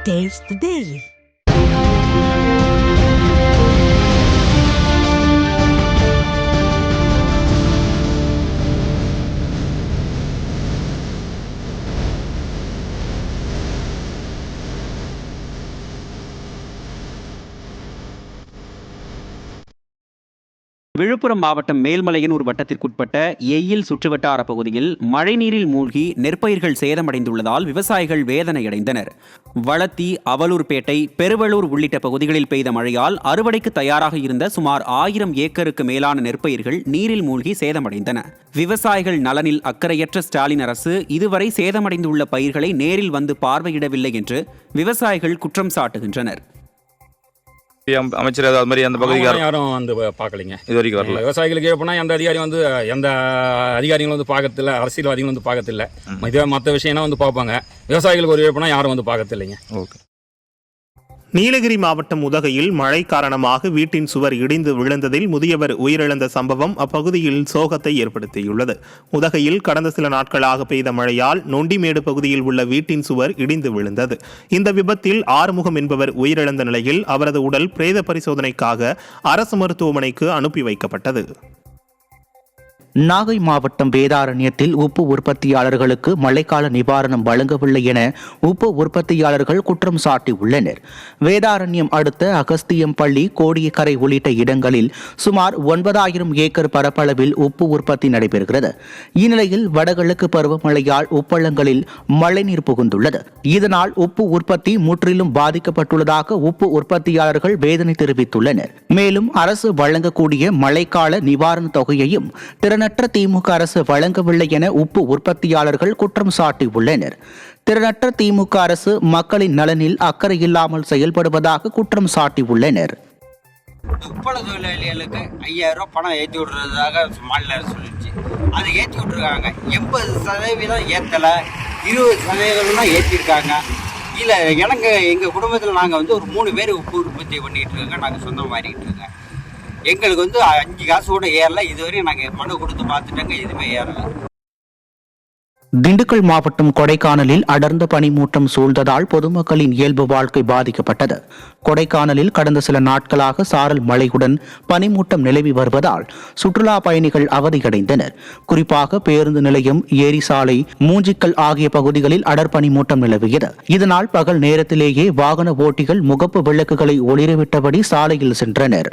Taste the Day. Villupuram மாவட்டம் மேல்மலையனூர் வட்டத்திற்குட்பட்ட எயில் சுற்றுவட்டார பகுதியில் மழைநீரில் மூழ்கி நெற்பயிர்கள் சேதமடைந்துள்ளதால் விவசாயிகள் வேதனையடைந்தனர். வளத்தி, அவலூர்பேட்டை, பெருவளூர் உள்ளிட்ட பகுதிகளில் பெய்த மழையால் அறுவடைக்கு தயாராக இருந்த சுமார் 1000 ஏக்கருக்கு மேலான நெற்பயிர்கள் நீரில் மூழ்கி சேதமடைந்தன. விவசாயிகள் நலனில் அக்கறையற்ற ஸ்டாலின் அரசு இதுவரை சேதமடைந்துள்ள பயிர்களை நேரில் வந்து பார்வையிடவில்லை என்று விவசாயிகள் குற்றம் சாட்டுகின்றனர். அமைச்சர் அது மாதிரி அந்த பகுதிக்கு யாரும் வந்து பார்க்கலைங்க. இது வரைக்கும் வரல. விவசாயிகளுக்கு போனால் எந்த அதிகாரிகளும் வந்து பார்க்கறதில்ல, அரசியல்வாதிகளும் வந்து பார்க்கறதில்ல. இதே மற்ற விஷயம்னா வந்து பார்ப்பாங்க. விவசாயிகளுக்கு ஒரு போனால் யாரும் வந்து பார்க்கறதில்லைங்க. ஓகே. நீலகிரி மாவட்டம் உதகையில் மழை காரணமாக வீட்டின் சுவர் இடிந்து விழுந்ததில் முதியவர் உயிரிழந்த சம்பவம் அப்பகுதியில் சோகத்தை ஏற்படுத்தியுள்ளது. உதகையில் கடந்த சில நாட்களாக பெய்த மழையால் நொண்டிமேடு பகுதியில் உள்ள வீட்டின் சுவர் இடிந்து விழுந்தது. இந்த விபத்தில் ஆறுமுகம் என்பவர் உயிரிழந்த நிலையில் அவரது உடல் பிரேத பரிசோதனைக்காக அரசு மருத்துவமனைக்கு அனுப்பி வைக்கப்பட்டது. நாகை மாவட்டம் வேதாரண்யத்தில் உப்பு உற்பத்தியாளர்களுக்கு மழைக்கால நிவாரணம் வழங்கவில்லை என உப்பு உற்பத்தியாளர்கள் குற்றம் சாட்டியுள்ளனர். வேதாரண்யம் அடுத்த அகஸ்தியம்பள்ளி, கோடியக்கரை உள்ளிட்ட இடங்களில் சுமார் 9000 ஏக்கர் பரப்பளவில் உப்பு உற்பத்தி நடைபெறுகிறது. இந்நிலையில் வடகிழக்கு பருவமழையால் உப்பளங்களில் மழைநீர் புகுந்துள்ளது. இதனால் உப்பு உற்பத்தி முற்றிலும் பாதிக்கப்பட்டுள்ளதாக உப்பு உற்பத்தியாளர்கள் வேதனை தெரிவித்துள்ளனர். மேலும் அரசு வழங்கக்கூடிய மழைக்கால நிவாரண தொகையையும் திறனற்ற திமுக அரசு வழங்கவில்லை என உப்பு உற்பத்தியாளர்கள் குற்றம் சாட்டியுள்ளனர். திறனற்ற திமுக அரசு மக்களின் நலனில் அக்கறை இல்லாமல் செயல்படுவதாக குற்றம் சாட்டியுள்ளனர். உப்பள தொழிலாளிகளுக்கு 5000 பணம் ஏற்றி விடுறதாக மாநில அரசு சொல்லிடுச்சு. அதை ஏற்றி விட்டுருக்காங்க. 80% ஏற்றலை, 20% தான் ஏற்றிருக்காங்க. இல்லை, எங்கள் குடும்பத்தில் நாங்கள் வந்து ஒரு 3 பேர் உப்பு உற்பத்தி பண்ணிக்கிட்டு இருக்காங்க. நாங்கள் சொந்தம் மாறிக்கிட்டு இருக்கோங்க. எங்களுக்கு வந்து 5 காசு கூட ஏறல. இதுவரையும் நாங்கள் மனு கொடுத்து பார்த்துட்டோங்க, எதுவுமே ஏறல. திண்டுக்கல் மாவட்டம் கொடைக்கானலில் அடர்ந்த பனிமூட்டம் சூழ்ந்ததால் பொதுமக்களின் இயல்பு வாழ்க்கை பாதிக்கப்பட்டது. கொடைக்கானலில் கடந்த சில நாட்களாக சாரல் மழையுடன் பனிமூட்டம் நிலவி வருவதால் சுற்றுலா பயணிகள் அவதியடைந்தனர். குறிப்பாக பேருந்து நிலையம், ஏரி சாலை, மூஞ்சிக்கல் ஆகிய பகுதிகளில் அடர் பனிமூட்டம் நிலவியது. இதனால் பகல் நேரத்திலேயே வாகன ஓட்டிகள் முகப்பு விளக்குகளை ஒளிரவிட்டபடி சாலையில் சென்றனர்.